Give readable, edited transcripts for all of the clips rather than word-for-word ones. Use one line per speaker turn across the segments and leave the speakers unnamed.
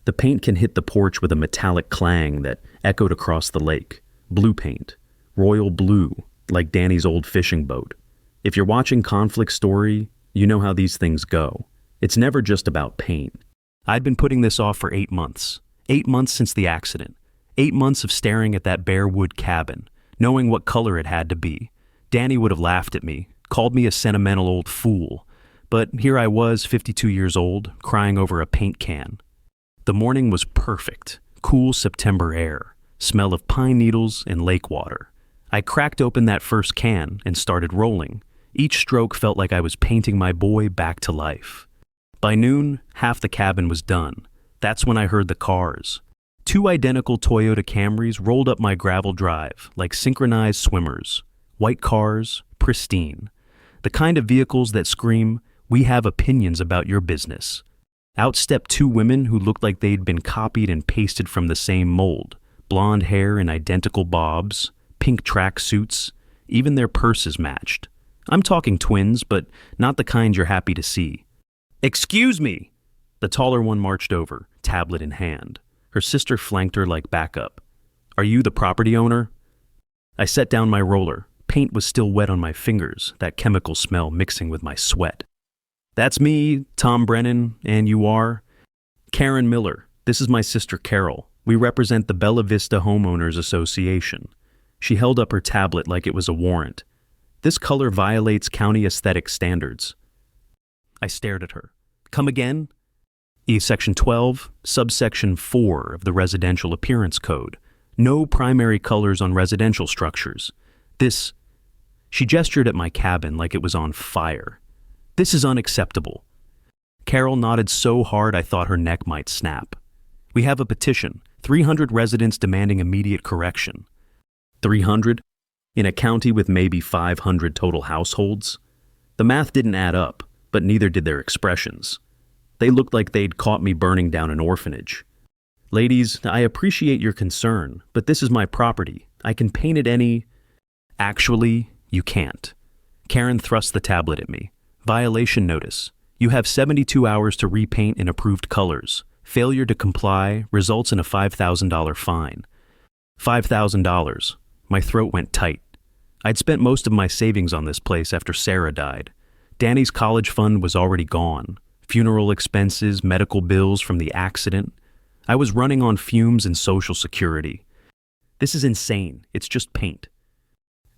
The paint can hit the porch with a metallic clang that echoed across the lake. Blue paint. Royal blue, like Danny's old fishing boat. If you're watching Conflict Story, you know how these things go. It's never just about paint. I'd been putting this off for 8 months. 8 months since the accident. 8 months of staring at that bare wood cabin, knowing what color it had to be. Danny would have laughed at me, called me a sentimental old fool. But here I was, 52 years old, crying over a paint can. The morning was perfect. Cool September air. Smell of pine needles and lake water. I cracked open that first can and started rolling. Each stroke felt like I was painting my boy back to life. By noon, half the cabin was done. That's when I heard the cars. 2 identical Toyota Camrys rolled up my gravel drive like synchronized swimmers. White cars, pristine. The kind of vehicles that scream, "We have opinions about your business." Out stepped 2 women who looked like they'd been copied and pasted from the same mold. Blonde hair in identical bobs, pink track suits, even their purses matched. I'm talking twins, but not the kind you're happy to see. "Excuse me!" The taller one marched over, tablet in hand. Her sister flanked her like backup. "Are you the property owner?" I set down my roller. Paint was still wet on my fingers, that chemical smell mixing with my sweat. "That's me, Tom Brennan, and you are?" "Karen Miller. This is my sister Carol. We represent the Bella Vista Homeowners Association." She held up her tablet like it was a warrant. "This color violates county aesthetic standards." I stared at her. "Come again?" Section 12, subsection 4 of the Residential Appearance Code. No primary colors on residential structures. This... She gestured at my cabin like it was on fire. "This is unacceptable." Carol nodded so hard I thought her neck might snap. "We have a petition, 300 residents demanding immediate correction." 300? In a county with maybe 500 total households? The math didn't add up, but neither did their expressions. They looked like they'd caught me burning down an orphanage. "Ladies, I appreciate your concern, but this is my property. I can paint it any..." "Actually, you can't." Karen thrust the tablet at me. "Violation notice. You have 72 hours to repaint in approved colors. Failure to comply results in a $5,000 fine." $5,000. My throat went tight. I'd spent most of my savings on this place after Sarah died. Danny's college fund was already gone. Funeral expenses, medical bills from the accident. I was running on fumes and Social Security. "This is insane. It's just paint."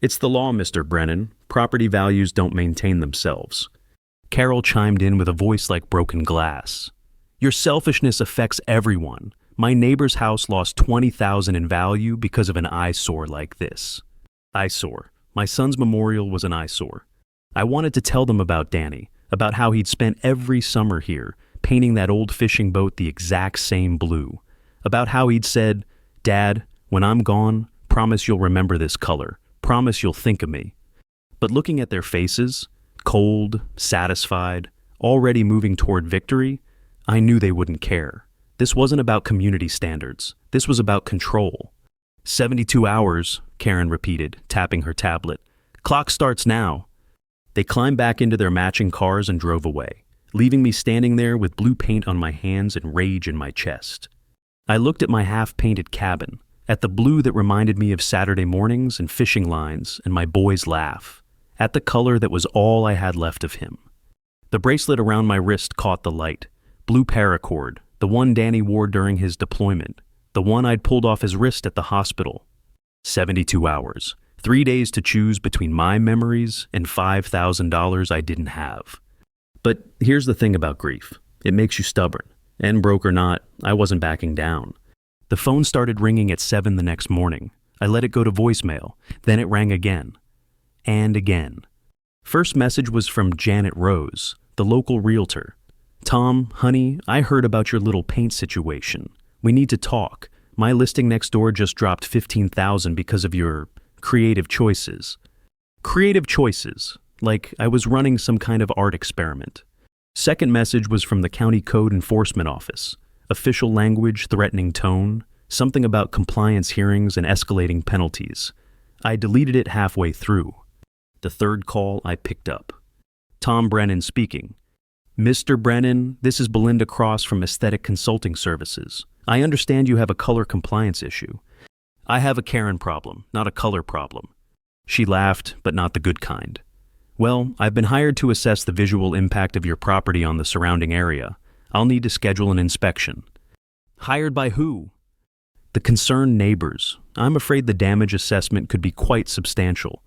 "It's the law, Mr. Brennan. Property values don't maintain themselves." Carol chimed in with a voice like broken glass. "Your selfishness affects everyone. My neighbor's house lost $20,000 in value because of an eyesore like this." Eyesore. My son's memorial was an eyesore. I wanted to tell them about Danny, about how he'd spent every summer here, painting that old fishing boat the exact same blue. About how he'd said, "Dad, when I'm gone, promise you'll remember this color. Promise you'll think of me." But looking at their faces, cold, satisfied, already moving toward victory, I knew they wouldn't care. This wasn't about community standards. This was about control. 72 hours, Karen repeated, tapping her tablet. "Clock starts now." They climbed back into their matching cars and drove away, leaving me standing there with blue paint on my hands and rage in my chest. I looked at my half-painted cabin, at the blue that reminded me of Saturday mornings and fishing lines and my boy's laugh, at the color that was all I had left of him. The bracelet around my wrist caught the light. Blue paracord, the one Danny wore during his deployment, the one I'd pulled off his wrist at the hospital. 72 hours, 3 days to choose between my memories and $5,000 I didn't have. But here's the thing about grief. It makes you stubborn. And broke or not, I wasn't backing down. The phone started ringing at 7 the next morning. I let it go to voicemail. Then it rang again. And again. First message was from Janet Rose, the local realtor. "Tom, honey, I heard about your little paint situation. We need to talk. My listing next door just dropped $15,000 because of your creative choices." Creative choices, like I was running some kind of art experiment. Second message was from the County Code Enforcement Office. Official language, threatening tone, something about compliance hearings and escalating penalties. I deleted it halfway through. The third call I picked up. "Tom Brennan speaking. Mr. Brennan, this is Belinda Cross from Aesthetic Consulting Services. I understand you have a color compliance issue. I have a Karen problem, not a color problem. She laughed, but not the good kind. Well, I've been hired to assess the visual impact of your property on the surrounding area. I'll need to schedule an inspection. Hired by who? The concerned neighbors. I'm afraid the damage assessment could be quite substantial.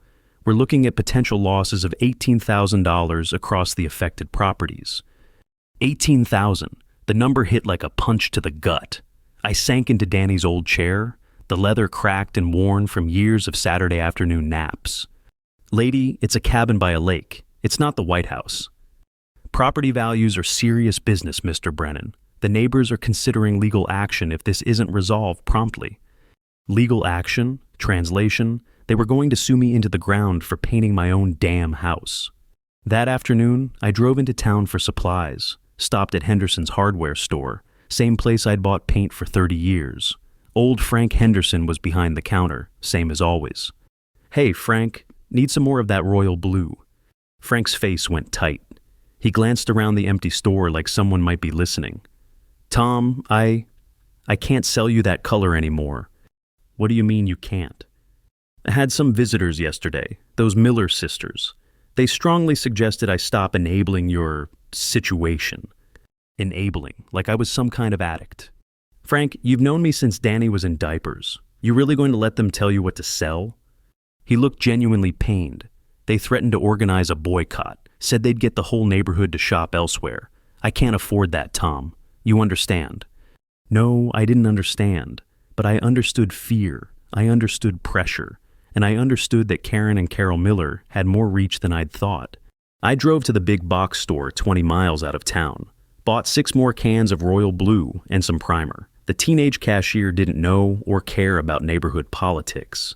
We're looking at potential losses of $18,000 across the affected properties. $18,000. The number hit like a punch to the gut. I sank into Danny's old chair, the leather cracked and worn from years of Saturday afternoon naps. Lady, it's a cabin by a lake. It's not the White House. Property values are serious business, Mr. Brennan. The neighbors are considering legal action if this isn't resolved promptly. Legal action? Translation? They were going to sue me into the ground for painting my own damn house. That afternoon, I drove into town for supplies, stopped at Henderson's hardware store, same place I'd bought paint for 30 years. Old Frank Henderson was behind the counter, same as always. Hey, Frank, need some more of that royal blue. Frank's face went tight. He glanced around the empty store like someone might be listening. Tom, I can't sell you that color anymore. What do you mean you can't? I had some visitors yesterday, those Miller sisters. They strongly suggested I stop enabling your situation. Enabling, like I was some kind of addict. Frank, you've known me since Danny was in diapers. You really going to let them tell you what to sell? He looked genuinely pained. They threatened to organize a boycott, said they'd get the whole neighborhood to shop elsewhere. I can't afford that, Tom. You understand? No, I didn't understand, but I understood fear. I understood pressure. And I understood that Karen and Carol Miller had more reach than I'd thought. I drove to the big box store 20 miles out of town, bought 6 more cans of royal blue and some primer. The teenage cashier didn't know or care about neighborhood politics.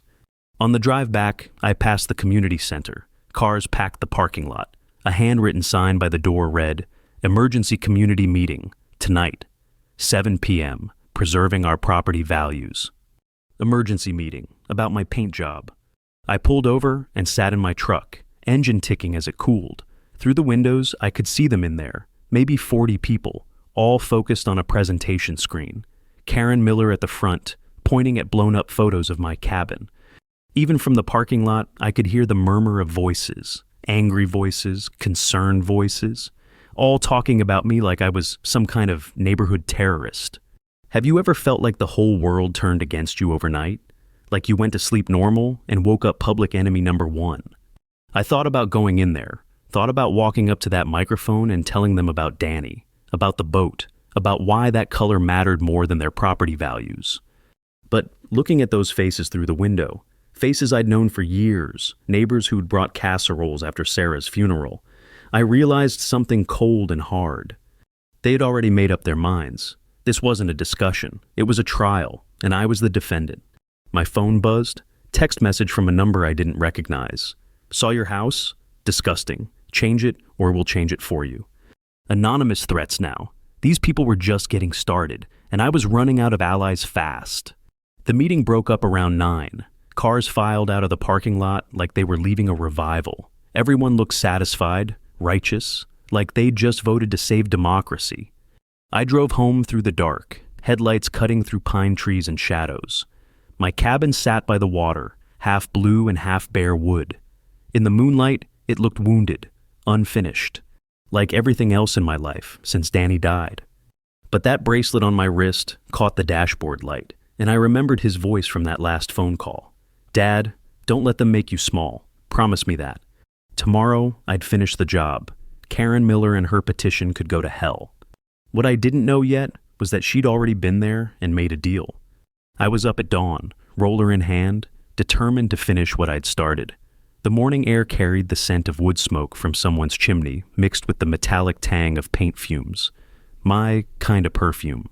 On the drive back, I passed the community center. Cars packed the parking lot. A handwritten sign by the door read, "Emergency Community Meeting, tonight, 7 p.m., preserving our property values." Emergency meeting, about my paint job. I pulled over and sat in my truck, engine ticking as it cooled. Through the windows, I could see them in there, maybe 40 people, all focused on a presentation screen. Karen Miller at the front, pointing at blown-up photos of my cabin. Even from the parking lot, I could hear the murmur of voices, angry voices, concerned voices, all talking about me like I was some kind of neighborhood terrorist. Have you ever felt like the whole world turned against you overnight? Like you went to sleep normal and woke up public enemy number 1? I thought about going in there, thought about walking up to that microphone and telling them about Danny, about the boat, about why that color mattered more than their property values. But looking at those faces through the window, faces I'd known for years, neighbors who'd brought casseroles after Sarah's funeral, I realized something cold and hard. They had already made up their minds. This wasn't a discussion. It was a trial, and I was the defendant. My phone buzzed. Text message from a number I didn't recognize. Saw your house? Disgusting. Change it, or we'll change it for you. Anonymous threats now. These people were just getting started, and I was running out of allies fast. The meeting broke up around 9. Cars filed out of the parking lot like they were leaving a revival. Everyone looked satisfied, righteous, like they'd just voted to save democracy. I drove home through the dark, headlights cutting through pine trees and shadows. My cabin sat by the water, half blue and half bare wood. In the moonlight, it looked wounded, unfinished, like everything else in my life since Danny died. But that bracelet on my wrist caught the dashboard light, and I remembered his voice from that last phone call. Dad, don't let them make you small. Promise me that. Tomorrow, I'd finish the job. Karen Miller and her petition could go to hell. What I didn't know yet was that she'd already been there and made a deal. I was up at dawn, roller in hand, determined to finish what I'd started. The morning air carried the scent of wood smoke from someone's chimney mixed with the metallic tang of paint fumes. My kind of perfume.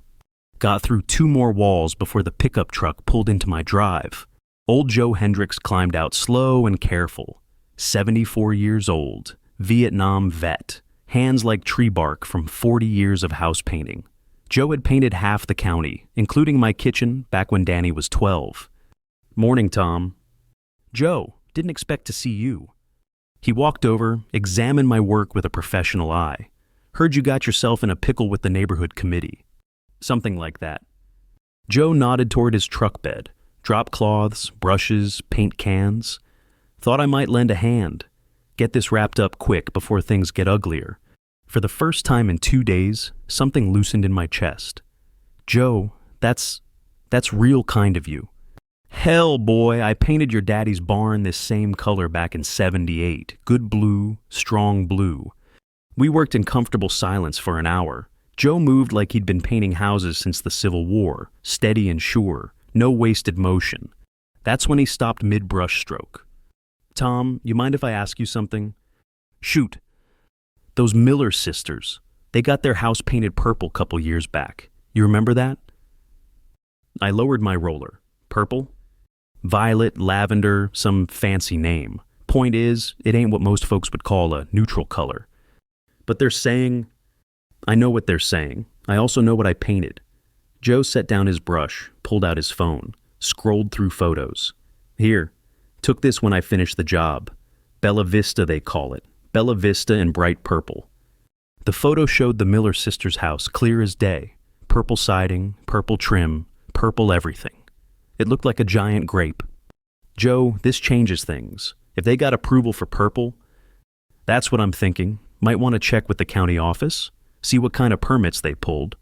Got through 2 more walls before the pickup truck pulled into my drive. Old Joe Hendricks climbed out slow and careful. 74 years old, Vietnam vet, hands like tree bark from 40 years of house painting. Joe had painted half the county, including my kitchen back when Danny was 12. Morning, Tom. Joe, didn't expect to see you. He walked over, examined my work with a professional eye. Heard you got yourself in a pickle with the neighborhood committee. Something like that. Joe nodded toward his truck bed. Drop cloths, brushes, paint cans. Thought I might lend a hand. Get this wrapped up quick before things get uglier. For the first time in 2 days, something loosened in my chest. Joe, that's real kind of you. Hell, boy, I painted your daddy's barn this same color back in '78. Good blue, strong blue. We worked in comfortable silence for an hour. Joe moved like he'd been painting houses since the Civil War, steady and sure, no wasted motion. That's when he stopped mid-brush stroke. Tom, you mind if I ask you something? Shoot. Those Miller sisters, they got their house painted purple couple years back. You remember that? I lowered my roller. Purple? Violet, lavender, some fancy name. Point is, it ain't what most folks would call a neutral color. But they're saying... I know what they're saying. I also know what I painted. Joe set down his brush, pulled out his phone, scrolled through photos. Here, took this when I finished the job. Bella Vista, they call it. Bella Vista in bright purple. The photo showed the Miller sisters' house clear as day. Purple siding, purple trim, purple everything. It looked like a giant grape. Joe, this changes things. If they got approval for purple, that's what I'm thinking. Might want to check with the county office, see what kind of permits they pulled.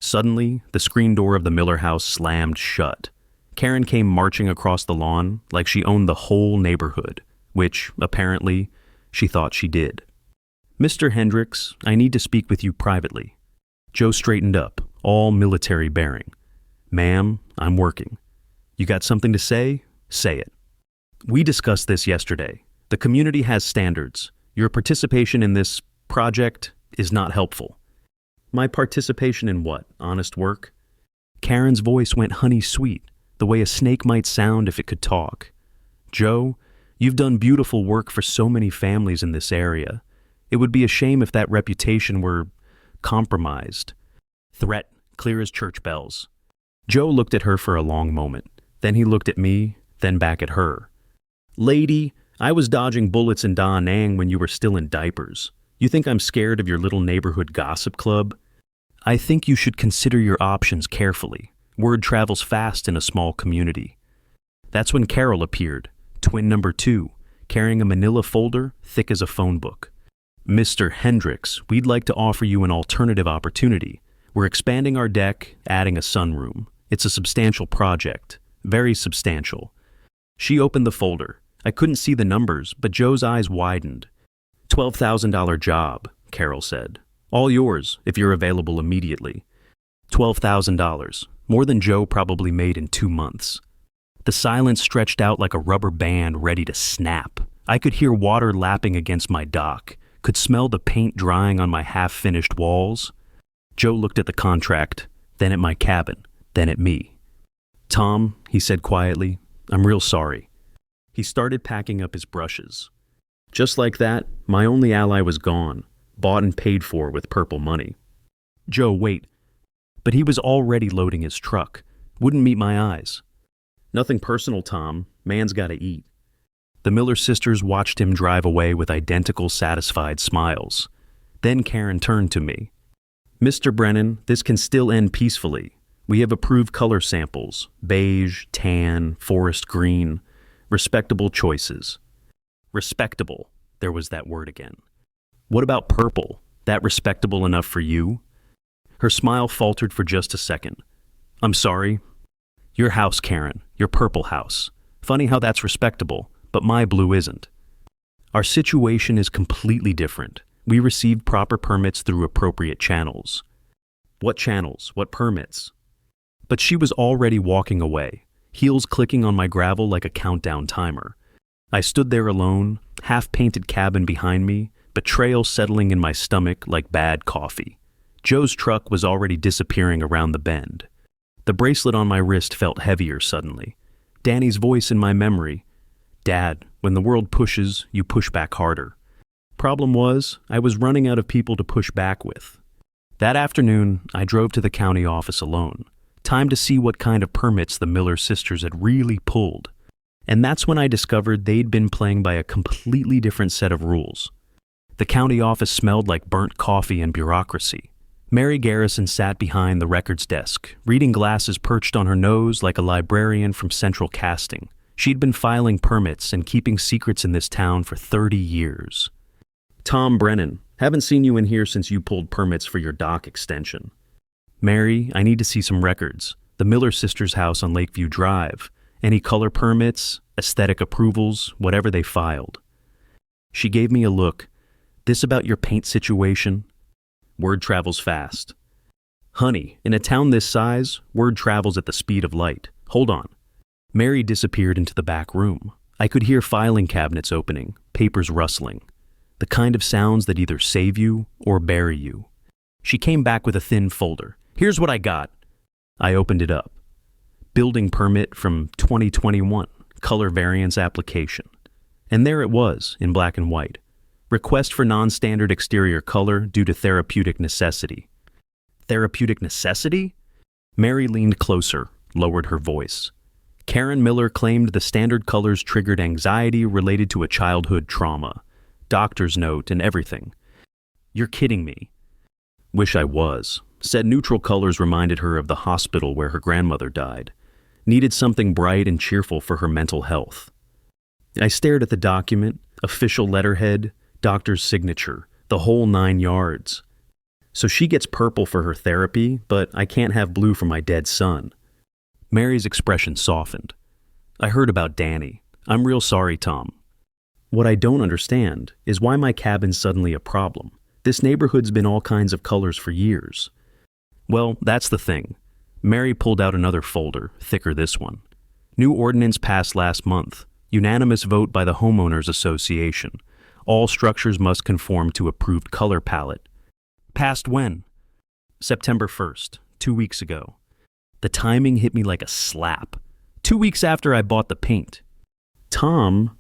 Suddenly, the screen door of the Miller house slammed shut. Karen came marching across the lawn like she owned the whole neighborhood, which, apparently, she thought she did. Mr. Hendricks, I need to speak with you privately. Joe straightened up, all military bearing. Ma'am, I'm working. You got something to say? Say it. We discussed this yesterday. The community has standards. Your participation in this project is not helpful. My participation in what? Honest work? Karen's voice went honey sweet, the way a snake might sound if it could talk. Joe, you've done beautiful work for so many families in this area. It would be a shame if that reputation were compromised. Threat, clear as church bells. Joe looked at her for a long moment. Then he looked at me, then back at her. Lady, I was dodging bullets in Da Nang when you were still in diapers. You think I'm scared of your little neighborhood gossip club? I think you should consider your options carefully. Word travels fast in a small community. That's when Carol appeared, twin number 2, carrying a manila folder thick as a phone book. Mr. Hendricks, we'd like to offer you an alternative opportunity. We're expanding our deck, adding a sunroom. It's a substantial project, very substantial. She opened the folder. I couldn't see the numbers, but Joe's eyes widened. $12,000 job, Carol said. All yours, if you're available immediately. $12,000, more than Joe probably made in 2 months. The silence stretched out like a rubber band ready to snap. I could hear water lapping against my dock, could smell the paint drying on my half-finished walls. Joe looked at the contract, then at my cabin, then at me. Tom, he said quietly, I'm real sorry. He started packing up his brushes. Just like that, my only ally was gone, bought and paid for with purple money. Joe, wait. But he was already loading his truck. Wouldn't meet my eyes. Nothing personal, Tom. Man's gotta eat. The Miller sisters watched him drive away with identical satisfied smiles. Then Karen turned to me. Mr. Brennan, this can still end peacefully. We have approved color samples, beige, tan, forest green, respectable choices. Respectable, there was that word again. What about purple? That respectable enough for you? Her smile faltered for just a second. I'm sorry. Your house, Karen, your purple house. Funny how that's respectable, but my blue isn't. Our situation is completely different. We received proper permits through appropriate channels. What channels? What permits? But she was already walking away, heels clicking on my gravel like a countdown timer. I stood there alone, half-painted cabin behind me, betrayal settling in my stomach like bad coffee. Joe's truck was already disappearing around the bend. The bracelet on my wrist felt heavier suddenly. Danny's voice in my memory. Dad, when the world pushes, you push back harder. Problem was, I was running out of people to push back with. That afternoon, I drove to the county office alone. Time to see what kind of permits the Miller sisters had really pulled. And that's when I discovered they'd been playing by a completely different set of rules. The county office smelled like burnt coffee and bureaucracy. Mary Garrison sat behind the records desk, reading glasses perched on her nose like a librarian from Central Casting. She'd been filing permits and keeping secrets in this town for 30 years. Tom Brennan, haven't seen you in here since you pulled permits for your dock extension. Mary, I need to see some records. The Miller sisters' house on Lakeview Drive. Any color permits, aesthetic approvals, whatever they filed. She gave me a look. This about your paint situation? Word travels fast. Honey, in a town this size, word travels at the speed of light. Hold on. Mary disappeared into the back room. I could hear filing cabinets opening, papers rustling. The kind of sounds that either save you or bury you. She came back with a thin folder. Here's what I got. I opened it up. Building permit from 2021, color variance application. And there it was, in black and white. Request for non-standard exterior color due to therapeutic necessity. Therapeutic necessity? Mary leaned closer, lowered her voice. Karen Miller claimed the standard colors triggered anxiety related to a childhood trauma. Doctor's note and everything. You're kidding me. Wish I was. Said neutral colors reminded her of the hospital where her grandmother died. Needed something bright and cheerful for her mental health. I stared at the document, official letterhead, doctor's signature, the whole 9 yards. So she gets purple for her therapy, but I can't have blue for my dead son. Mary's expression softened. I heard about Danny. I'm real sorry, Tom. What I don't understand is why my cabin's suddenly a problem. This neighborhood's been all kinds of colors for years. Well, that's the thing. Mary pulled out another folder, thicker this one. New ordinance passed last month. Unanimous vote by the Homeowners Association. All structures must conform to approved color palette. Passed when? September 1st, 2 weeks ago. The timing hit me like a slap. 2 weeks after I bought the paint. Tom?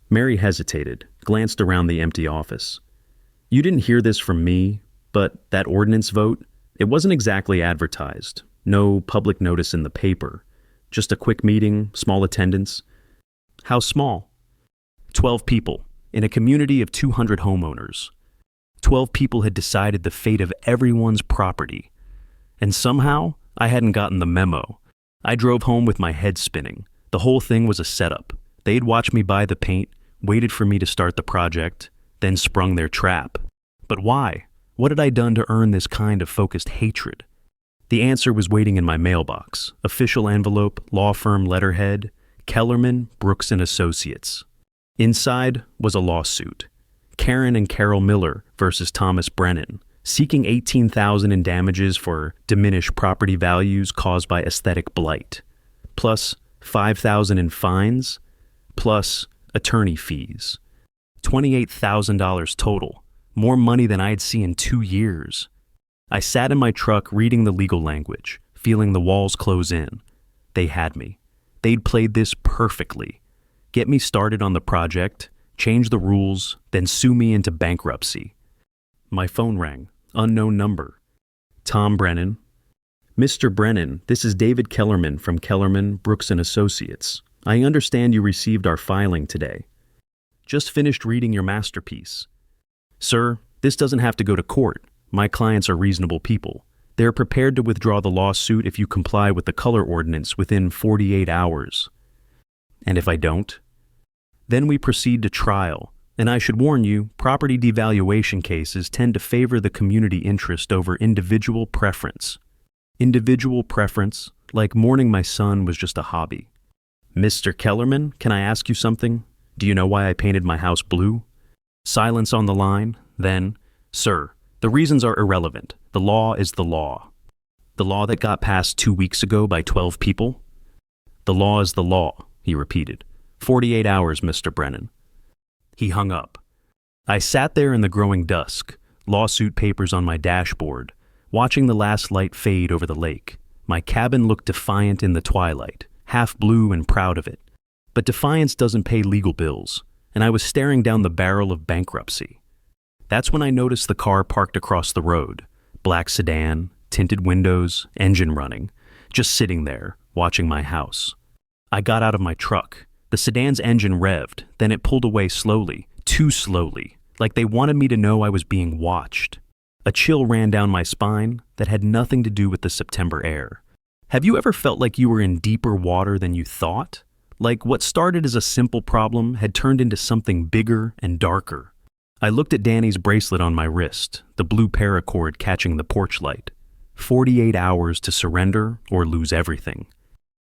Mary hesitated, glanced around the empty office. You didn't hear this from me, but that ordinance vote, it wasn't exactly advertised. No public notice in the paper. Just a quick meeting, small attendance. How small? 12 people, in a community of 200 homeowners. 12 people had decided the fate of everyone's property. And somehow, I hadn't gotten the memo. I drove home with my head spinning. The whole thing was a setup. They'd watched me buy the paint, waited for me to start the project, then sprung their trap. But why? What had I done to earn this kind of focused hatred? The answer was waiting in my mailbox. Official envelope, law firm letterhead, Kellerman, Brooks & Associates. Inside was a lawsuit. Karen and Carol Miller versus Thomas Brennan, seeking $18,000 in damages for diminished property values caused by aesthetic blight, plus $5,000 in fines, plus attorney fees. $28,000 total, more money than I'd seen in 2 years. I sat in my truck reading the legal language, feeling the walls close in. They had me. They'd played this perfectly. Get me started on the project, change the rules, then sue me into bankruptcy. My phone rang. Unknown number. Tom Brennan. Mr. Brennan, this is David Kellerman from Kellerman, Brooks & Associates. I understand you received our filing today. Just finished reading your masterpiece. Sir, this doesn't have to go to court. My clients are reasonable people. They're prepared to withdraw the lawsuit if you comply with the color ordinance within 48 hours. And if I don't? Then we proceed to trial. And I should warn you, property devaluation cases tend to favor the community interest over individual preference. Individual preference, like mourning my son, was just a hobby. Mr. Kellerman, can I ask you something? Do you know why I painted my house blue? Silence on the line. Then, sir, the reasons are irrelevant. The law is the law. The law that got passed 2 weeks ago by 12 people? The law is the law, he repeated. 48 hours, Mr. Brennan. He hung up. I sat there in the growing dusk, lawsuit papers on my dashboard, watching the last light fade over the lake. My cabin looked defiant in the twilight, half blue and proud of it. But defiance doesn't pay legal bills, and I was staring down the barrel of bankruptcy. That's when I noticed the car parked across the road. Black sedan, tinted windows, engine running, just sitting there, watching my house. I got out of my truck. The sedan's engine revved, then it pulled away slowly, too slowly, like they wanted me to know I was being watched. A chill ran down my spine that had nothing to do with the September air. Have you ever felt like you were in deeper water than you thought? Like what started as a simple problem had turned into something bigger and darker. I looked at Danny's bracelet on my wrist, the blue paracord catching the porch light. 48 hours to surrender or lose everything.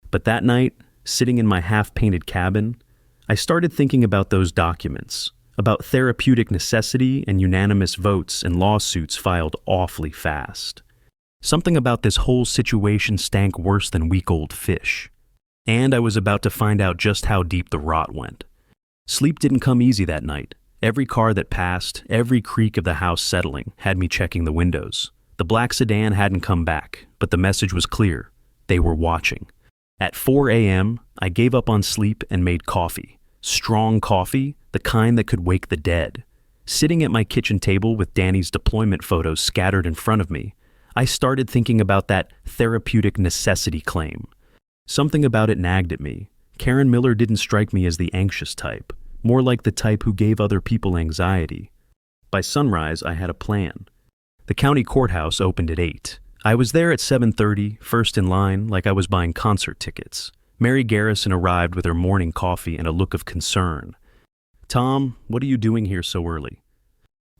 But that night, sitting in my half-painted cabin, I started thinking about those documents, about therapeutic necessity and unanimous votes and lawsuits filed awfully fast. Something about this whole situation stank worse than week-old fish. And I was about to find out just how deep the rot went. Sleep didn't come easy that night. Every car that passed, every creak of the house settling, had me checking the windows. The black sedan hadn't come back, but the message was clear. They were watching. At 4 a.m., I gave up on sleep and made coffee. Strong coffee, the kind that could wake the dead. Sitting at my kitchen table with Danny's deployment photos scattered in front of me, I started thinking about that therapeutic necessity claim. Something about it nagged at me. Karen Miller didn't strike me as the anxious type, more like the type who gave other people anxiety. By sunrise, I had a plan. The county courthouse opened at 8. I was there at 7:30, first in line, like I was buying concert tickets. Mary Garrison arrived with her morning coffee and a look of concern. "Tom, what are you doing here so early?"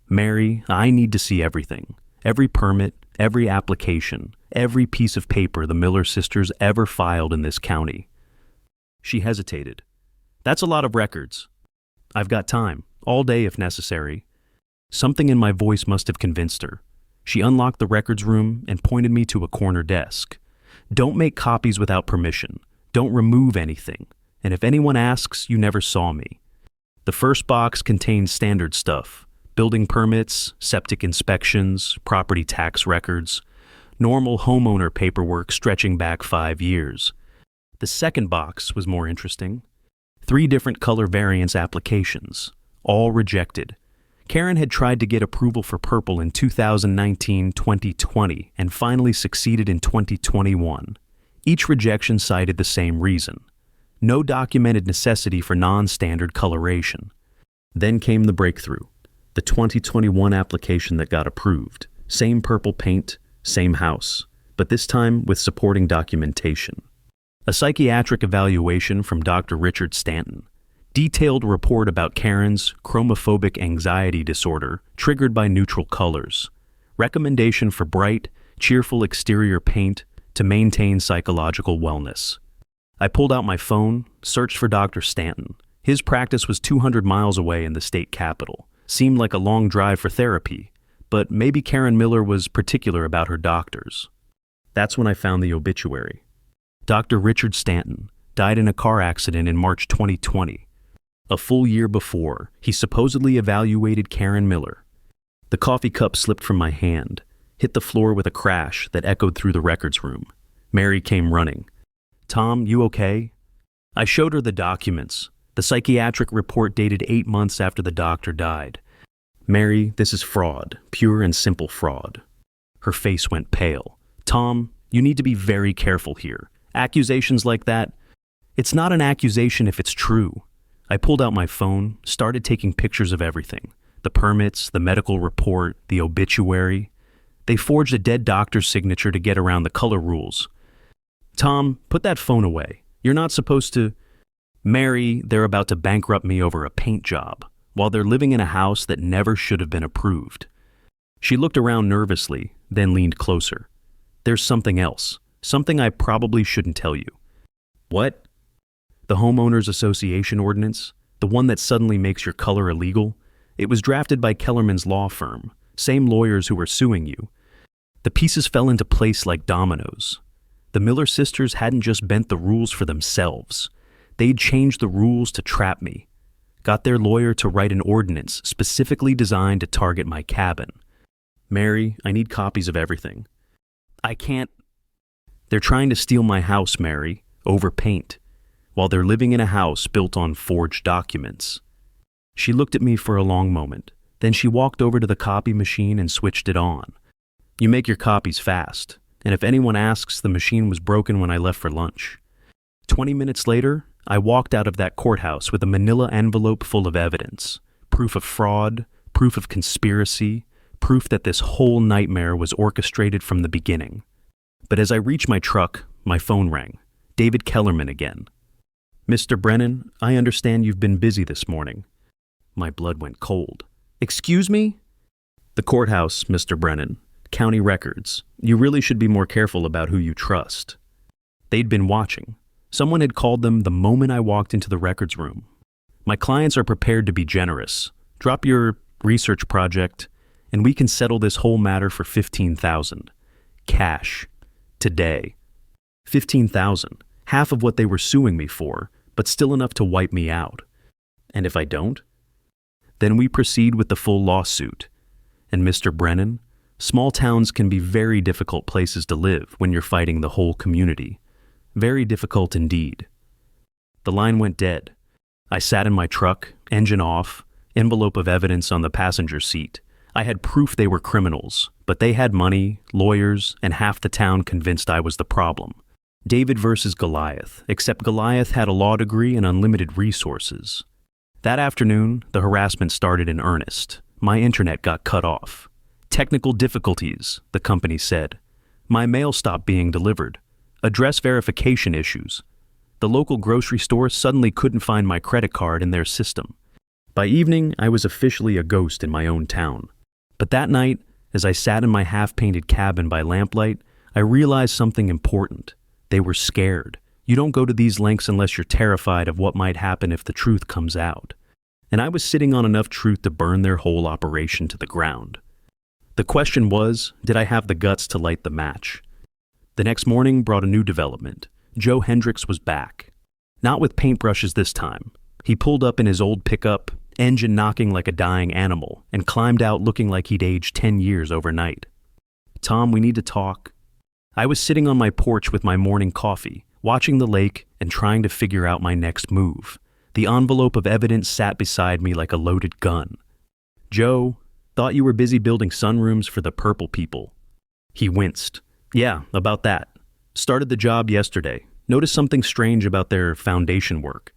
"Mary, I need to see everything. Every permit, every application, every piece of paper the Miller sisters ever filed in this county." She hesitated. "That's a lot of records." "I've got time, all day if necessary." Something in my voice must have convinced her. She unlocked the records room and pointed me to a corner desk. "Don't make copies without permission. Don't remove anything. And if anyone asks, you never saw me." The first box contained standard stuff: building permits, septic inspections, property tax records, normal homeowner paperwork stretching back 5 years. The second box was more interesting. 3 different color variance applications, all rejected. Karen had tried to get approval for purple in 2019-2020 and finally succeeded in 2021. Each rejection cited the same reason: no documented necessity for non-standard coloration. Then came the breakthrough, the 2021 application that got approved. Same purple paint, same house, but this time with supporting documentation. A psychiatric evaluation from Dr. Richard Stanton. Detailed report about Karen's chromophobic anxiety disorder triggered by neutral colors. Recommendation for bright, cheerful exterior paint to maintain psychological wellness. I pulled out my phone, searched for Dr. Stanton. His practice was 200 miles away in the state capital. Seemed like a long drive for therapy, but maybe Karen Miller was particular about her doctors. That's when I found the obituary. Dr. Richard Stanton died in a car accident in March 2020. A full year before, he supposedly evaluated Karen Miller. The coffee cup slipped from my hand, hit the floor with a crash that echoed through the records room. Mary came running. "Tom, you okay?" I showed her the documents. The psychiatric report dated 8 months after the doctor died. "Mary, this is fraud, pure and simple fraud." Her face went pale. "Tom, you need to be very careful here. Accusations like that, it's not an accusation if it's true." I pulled out my phone, started taking pictures of everything. The permits, the medical report, the obituary. They forged a dead doctor's signature to get around the color rules. "Tom, put that phone away. You're not supposed to..." "Mary, they're about to bankrupt me over a paint job, while they're living in a house that never should have been approved." She looked around nervously, then leaned closer. "There's something else. Something I probably shouldn't tell you." "What?" "The Homeowners Association ordinance, the one that suddenly makes your color illegal. It was drafted by Kellerman's law firm, same lawyers who were suing you. The pieces fell into place like dominoes. The Miller sisters hadn't just bent the rules for themselves. They'd changed the rules to trap me. Got their lawyer to write an ordinance specifically designed to target my cabin. Mary, I need copies of everything." "I can't..." "They're trying to steal my house, Mary, over paint, while they're living in a house built on forged documents." She looked at me for a long moment. Then she walked over to the copy machine and switched it on. "You make your copies fast, and if anyone asks, the machine was broken when I left for lunch." 20 minutes later, I walked out of that courthouse with a manila envelope full of evidence, proof of fraud, proof of conspiracy, proof that this whole nightmare was orchestrated from the beginning. But as I reached my truck, my phone rang. David Kellerman again. "Mr. Brennan, I understand you've been busy this morning." My blood went cold. "Excuse me?" "The courthouse, Mr. Brennan. County records. You really should be more careful about who you trust." They'd been watching. Someone had called them the moment I walked into the records room. "My clients are prepared to be generous. Drop your research project, and we can settle this whole matter for $15,000. Cash. Today." $15,000. Half of what they were suing me for, but still enough to wipe me out. And if I don't? Then we proceed with the full lawsuit. And Mr. Brennan, small towns can be very difficult places to live when you're fighting the whole community. Very difficult indeed. The line went dead. I sat in my truck, engine off, envelope of evidence on the passenger seat. I had proof they were criminals, but they had money, lawyers, and half the town convinced I was the problem. David versus Goliath, except Goliath had a law degree and unlimited resources. That afternoon, the harassment started in earnest. My internet got cut off. "Technical difficulties," the company said. My mail stopped being delivered. Address verification issues. The local grocery store suddenly couldn't find my credit card in their system. By evening, I was officially a ghost in my own town. But that night, as I sat in my half-painted cabin by lamplight, I realized something important. They were scared. You don't go to these lengths unless you're terrified of what might happen if the truth comes out. And I was sitting on enough truth to burn their whole operation to the ground. The question was, did I have the guts to light the match? The next morning brought a new development. Joe Hendricks was back. Not with paintbrushes this time. He pulled up in his old pickup, engine knocking like a dying animal, and climbed out looking like he'd aged 10 years overnight. "Tom, we need to talk." I was sitting on my porch with my morning coffee, watching the lake and trying to figure out my next move. The envelope of evidence sat beside me like a loaded gun. "Joe, thought you were busy building sunrooms for the purple people." He winced. "Yeah, about that. Started the job yesterday. Noticed something strange about their foundation work."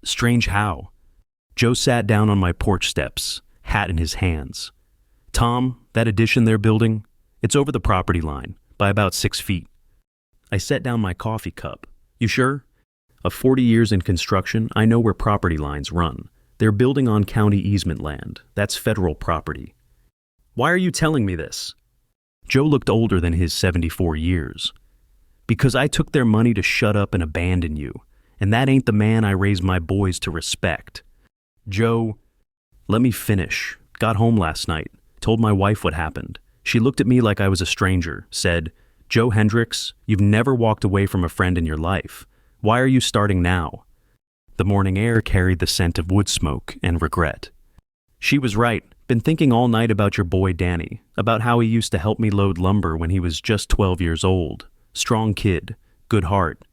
"Strange how?" Joe sat down on my porch steps, hat in his hands. "Tom, that addition they're building, it's over the property line, by about 6 feet. I set down my coffee cup. "You sure? Of 40 years in construction, I know where property lines run. They're building on county easement land. That's federal property." "Why are you telling me this?" Joe looked older than his 74 years. "Because I took their money to shut up and abandon you, and that ain't the man I raised my boys to respect." "Joe, let me finish. Got home last night. Told my wife what happened. She looked at me like I was a stranger, said, 'Joe Hendricks, you've never walked away from a friend in your life. Why are you starting now?' The morning air carried the scent of wood smoke and regret. She was right. Been thinking all night about your boy Danny, about how he used to help me load lumber when he was just 12 years old. Strong kid, good heart."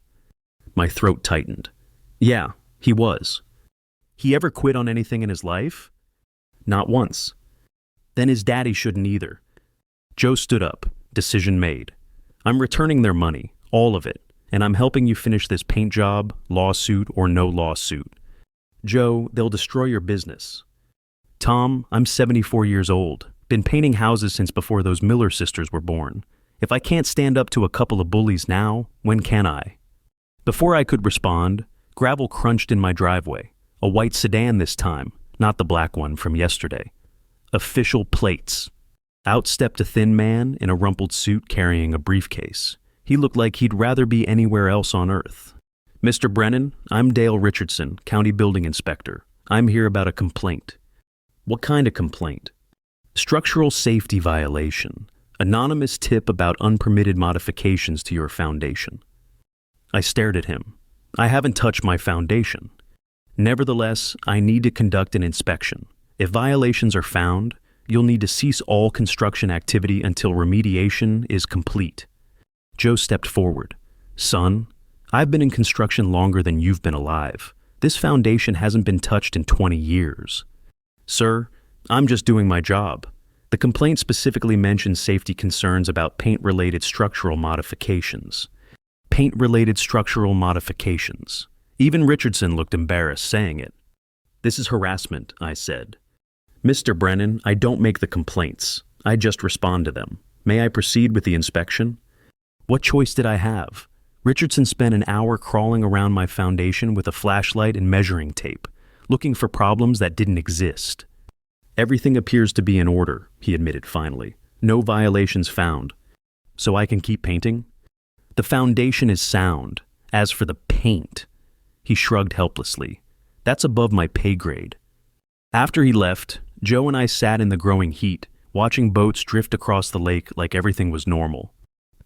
My throat tightened. "Yeah, he was." "He ever quit on anything in his life?" "Not once." "Then his daddy shouldn't either." Joe stood up. Decision made. "I'm returning their money, all of it, and I'm helping you finish this paint job, lawsuit or no lawsuit. Joe, they'll destroy your business." "Tom, I'm 74 years old. Been painting houses since before those Miller sisters were born. If I can't stand up to a couple of bullies now, when can I?" Before I could respond, gravel crunched in my driveway. A white sedan this time, not the black one from yesterday. Official plates. Out stepped a thin man in a rumpled suit carrying a briefcase. He looked like he'd rather be anywhere else on earth. "Mr. Brennan, I'm Dale Richardson, County Building Inspector. I'm here about a complaint." "What kind of complaint?" "Structural safety violation. Anonymous tip about unpermitted modifications to your foundation." I stared at him. "I haven't touched my foundation. Nevertheless, I need to conduct an inspection. If violations are found, you'll need to cease all construction activity until remediation is complete." Joe stepped forward. "Son, I've been in construction longer than you've been alive. This foundation hasn't been touched in 20 years. Sir, I'm just doing my job. The complaint specifically mentions safety concerns about paint-related structural modifications. Paint-related structural modifications. Even Richardson looked embarrassed saying it. "This is harassment," I said. Mr. Brennan, I don't make the complaints. I just respond to them. May I proceed with the inspection? What choice did I have? Richardson spent an hour crawling around my foundation with a flashlight and measuring tape, looking for problems that didn't exist. Everything appears to be in order, he admitted finally. No violations found. So I can keep painting? The foundation is sound. As for the paint, he shrugged helplessly. That's above my pay grade. After he left, Joe and I sat in the growing heat, watching boats drift across the lake like everything was normal.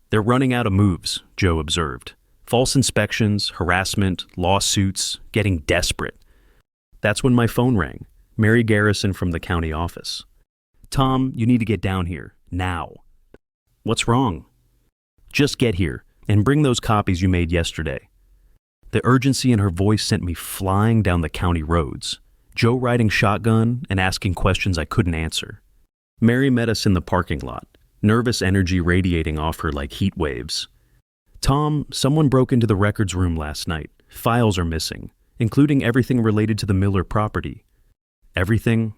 They're running out of moves, Joe observed. False inspections, harassment, lawsuits, getting desperate. That's when my phone rang. Mary Garrison from the county office. Tom, you need to get down here, now. What's wrong? Just get here and bring those copies you made yesterday. The urgency in her voice sent me flying down the county roads, Joe riding shotgun and asking questions I couldn't answer. Mary met us in the parking lot, nervous energy radiating off her like heat waves. Tom, someone broke into the records room last night. Files are missing, including everything related to the Miller property. Everything?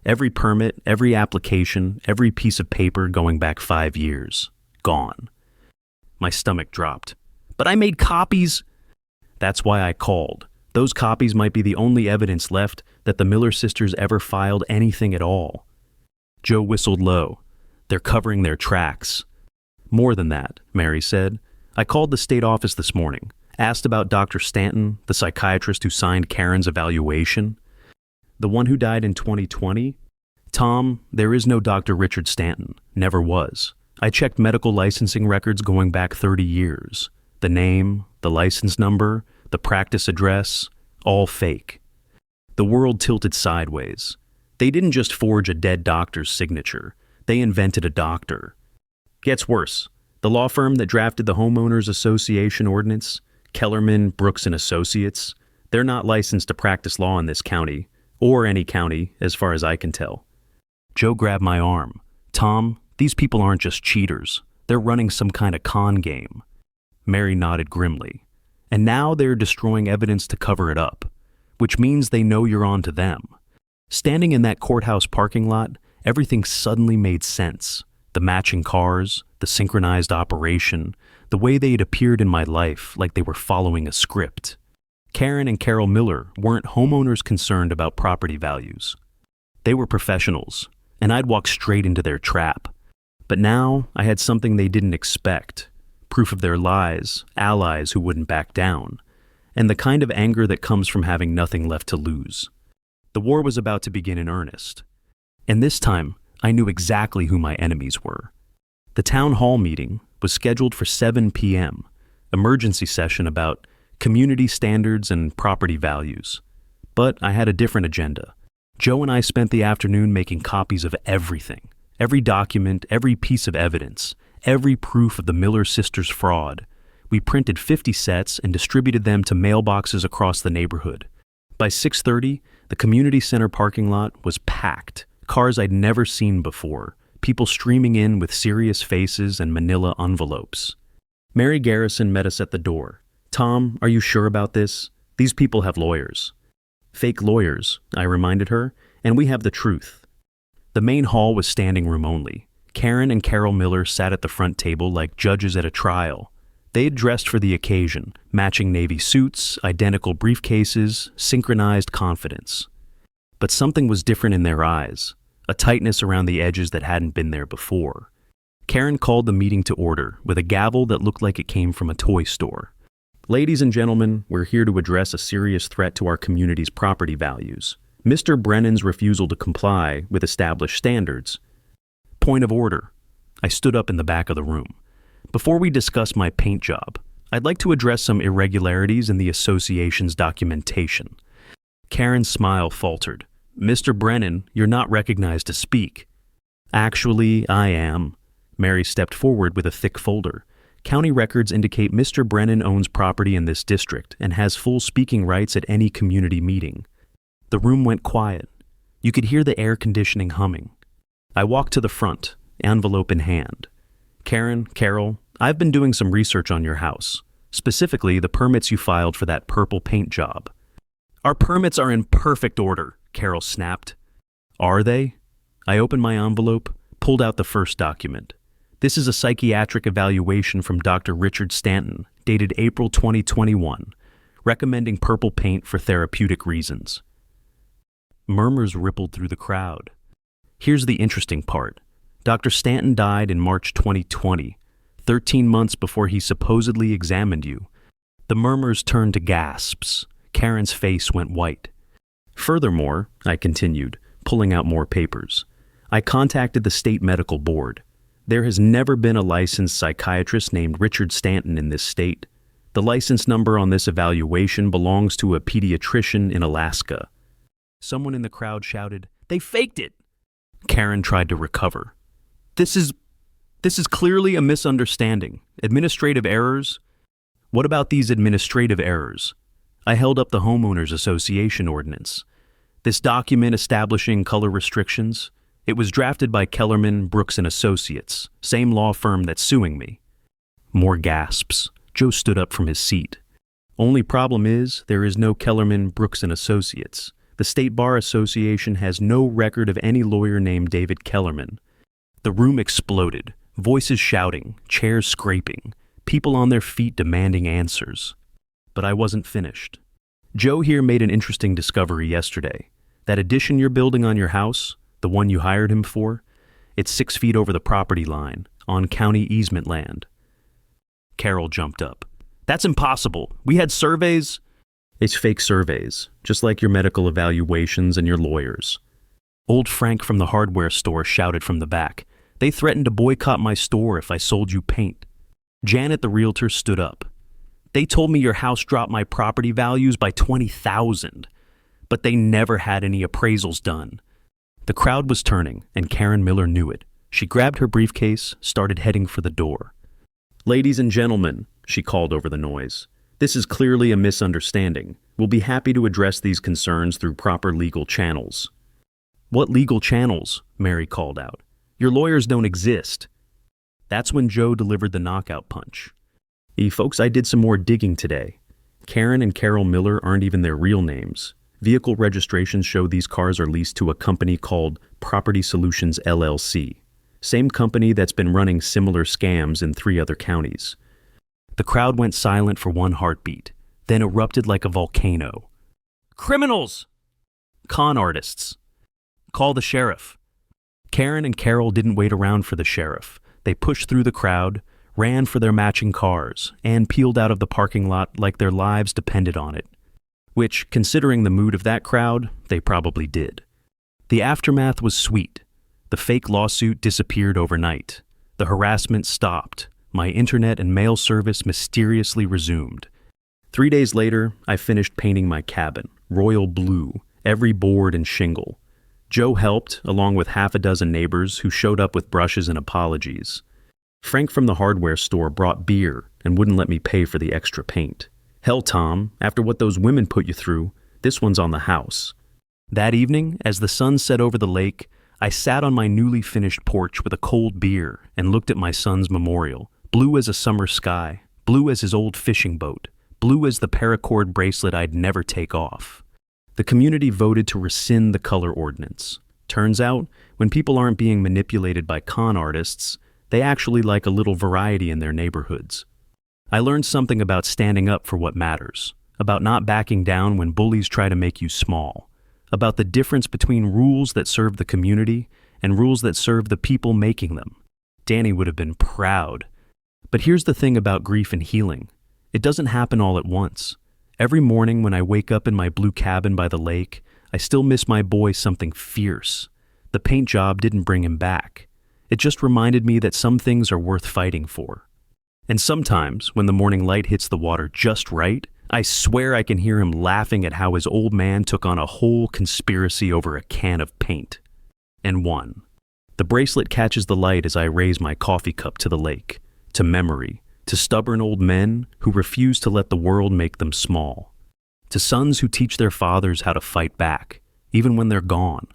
Every permit, every application, every piece of paper going back 5 years. Gone. My stomach dropped. But I made copies. That's why I called. Those copies might be the only evidence left that the Miller sisters ever filed anything at all. Joe whistled low. They're covering their tracks. More than that, Mary said. I called the state office this morning, asked about Dr. Stanton, the psychiatrist who signed Karen's evaluation. The one who died in 2020? Tom, there is no Dr. Richard Stanton. Never was. I checked medical licensing records going back 30 years. The name, the license number, the practice address, all fake. The world tilted sideways. They didn't just forge a dead doctor's signature. They invented a doctor. Gets worse. The law firm that drafted the Homeowners Association ordinance, Kellerman, Brooks & Associates, they're not licensed to practice law in this county, or any county, as far as I can tell. Joe grabbed my arm. Tom, these people aren't just cheaters. They're running some kind of con game. Mary nodded grimly. And now they're destroying evidence to cover it up, which means they know you're on to them. Standing in that courthouse parking lot, everything suddenly made sense. The matching cars, the synchronized operation, the way they had appeared in my life like they were following a script. Karen and Carol Miller weren't homeowners concerned about property values. They were professionals, and I'd walked straight into their trap. But now I had something they didn't expect. Proof of their lies, allies who wouldn't back down, and the kind of anger that comes from having nothing left to lose. The war was about to begin in earnest. And this time, I knew exactly who my enemies were. The town hall meeting was scheduled for 7 p.m., emergency session about community standards and property values. But I had a different agenda. Joe and I spent the afternoon making copies of everything, every document, every piece of evidence, every proof of the Miller sisters' fraud. We printed 50 sets and distributed them to mailboxes across the neighborhood. By 6:30, the community center parking lot was packed. Cars I'd never seen before, people streaming in with serious faces and manila envelopes. Mary Garrison met us at the door. Tom, are you sure about this? These people have lawyers. Fake lawyers, I reminded her, and we have the truth. The main hall was standing room only. Karen and Carol Miller sat at the front table like judges at a trial. They had dressed for the occasion, matching navy suits, identical briefcases, synchronized confidence. But something was different in their eyes, a tightness around the edges that hadn't been there before. Karen called the meeting to order with a gavel that looked like it came from a toy store. Ladies and gentlemen, we're here to address a serious threat to our community's property values. Mr. Brennan's refusal to comply with established standards. Point of order. I stood up in the back of the room. Before we discuss my paint job, I'd like to address some irregularities in the association's documentation. Karen's smile faltered. Mr. Brennan, you're not recognized to speak. Actually, I am. Mary stepped forward with a thick folder. County records indicate Mr. Brennan owns property in this district and has full speaking rights at any community meeting. The room went quiet. You could hear the air conditioning humming. I walked to the front, envelope in hand. Karen, Carol, I've been doing some research on your house, specifically the permits you filed for that purple paint job. Our permits are in perfect order, Carol snapped. Are they? I opened my envelope, pulled out the first document. This is a psychiatric evaluation from Dr. Richard Stanton, dated April 2021, recommending purple paint for therapeutic reasons. Murmurs rippled through the crowd. Here's the interesting part. Dr. Stanton died in March 2020, 13 months before he supposedly examined you. The murmurs turned to gasps. Karen's face went white. Furthermore, I continued, pulling out more papers, I contacted the state medical board. There has never been a licensed psychiatrist named Richard Stanton in this state. The license number on this evaluation belongs to a pediatrician in Alaska. Someone in the crowd shouted, "They faked it!" Karen tried to recover. This is clearly a misunderstanding. Administrative errors? What about these administrative errors? I held up the Homeowners Association ordinance. This document establishing color restrictions, it was drafted by Kellerman, Brooks and Associates, same law firm that's suing me. More gasps. Joe stood up from his seat. Only problem is, there is no Kellerman, Brooks and Associates. The State Bar Association has no record of any lawyer named David Kellerman. The room exploded, voices shouting, chairs scraping, people on their feet demanding answers. But I wasn't finished. Joe here made an interesting discovery yesterday. That addition you're building on your house, the one you hired him for, it's 6 feet over the property line, on county easement land. Carol jumped up. That's impossible. We had surveys. It's fake surveys, just like your medical evaluations and your lawyers. Old Frank from the hardware store shouted from the back. They threatened to boycott my store if I sold you paint. Janet, the realtor, stood up. They told me your house dropped my property values by $20,000, but they never had any appraisals done. The crowd was turning, and Karen Miller knew it. She grabbed her briefcase, started heading for the door. Ladies and gentlemen, she called over the noise, this is clearly a misunderstanding. We'll be happy to address these concerns through proper legal channels. What legal channels? Mary called out. Your lawyers don't exist. That's when Joe delivered the knockout punch. Folks, I did some more digging today. Karen and Carol Miller aren't even their real names. Vehicle registrations show these cars are leased to a company called Property Solutions LLC. Same company that's been running similar scams in 3 other counties. The crowd went silent for 1 heartbeat, then erupted like a volcano. Criminals! Con artists. Call the sheriff. Karen and Carol didn't wait around for the sheriff. They pushed through the crowd, ran for their matching cars, and peeled out of the parking lot like their lives depended on it. Which, considering the mood of that crowd, they probably did. The aftermath was sweet. The fake lawsuit disappeared overnight. The harassment stopped. My internet and mail service mysteriously resumed. 3 days later, I finished painting my cabin, royal blue, every board and shingle. Joe helped, along with 6 neighbors who showed up with brushes and apologies. Frank from the hardware store brought beer and wouldn't let me pay for the extra paint. Hell, Tom, after what those women put you through, this one's on the house. That evening, as the sun set over the lake, I sat on my newly finished porch with a cold beer and looked at my son's memorial, blue as a summer sky, blue as his old fishing boat, blue as the paracord bracelet I'd never take off. The community voted to rescind the color ordinance. Turns out, when people aren't being manipulated by con artists, they actually like a little variety in their neighborhoods. I learned something about standing up for what matters, about not backing down when bullies try to make you small, about the difference between rules that serve the community and rules that serve the people making them. Danny would have been proud. But here's the thing about grief and healing. It doesn't happen all at once. Every morning when I wake up in my blue cabin by the lake, I still miss my boy something fierce. The paint job didn't bring him back. It just reminded me that some things are worth fighting for. And sometimes, when the morning light hits the water just right, I swear I can hear him laughing at how his old man took on a whole conspiracy over a can of paint. And won. The bracelet catches the light as I raise my coffee cup to the lake, to memory, to stubborn old men who refuse to let the world make them small, to sons who teach their fathers how to fight back, even when they're gone.